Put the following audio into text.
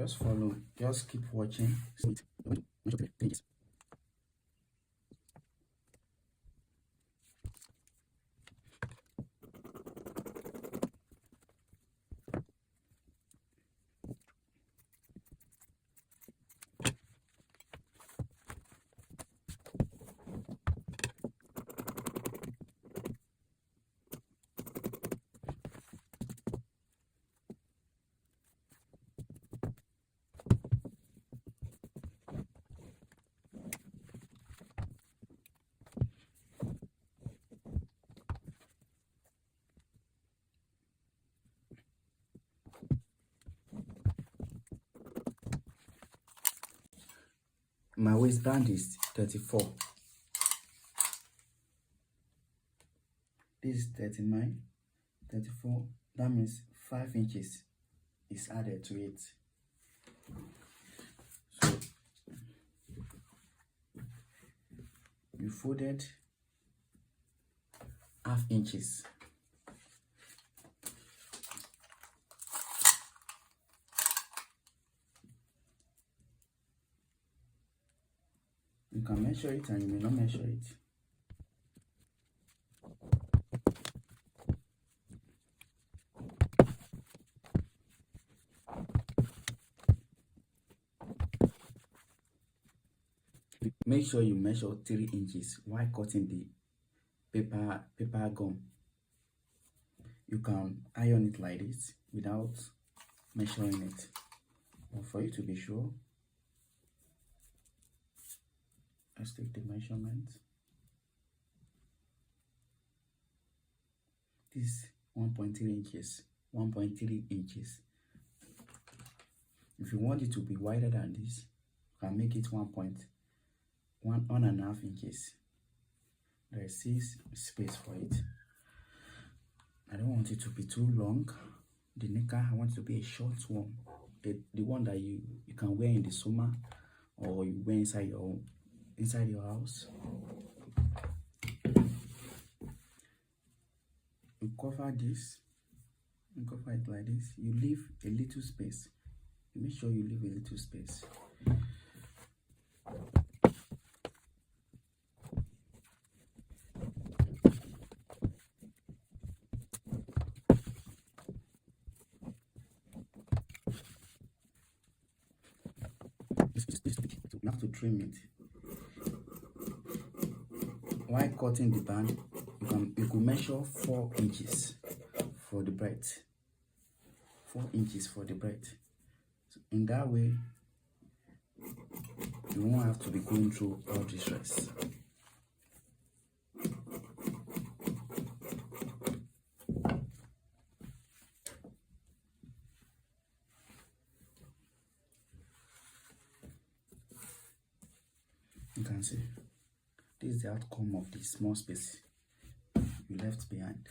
Just follow, just keep watching. Pages. My waistband is 34. This is 39, 34. That means 5 inches is added to it. So you folded half inches. You can measure it and you may not measure it. Make sure you measure 3 inches while cutting the paper gum. You can iron it like this without measuring it. But for you to be sure, let's take the measurement. This is 1.3 inches. 1.3 inches. If you want it to be wider than this, you can make it 1.5 inches. There is 6 space for it. I don't want it to be too long. The knicker, I want it to be a short one. The one that you can wear in the summer, or you wear inside your house. You cover this. You cover it like this. You leave a little space. You make sure you leave a little space. You have to trim it. While cutting the band, you could measure 4 inches for the breadth. 4 inches for the breadth. So in that way, you won't have to be going through all this stress. You can see this is the outcome of the small space you left behind.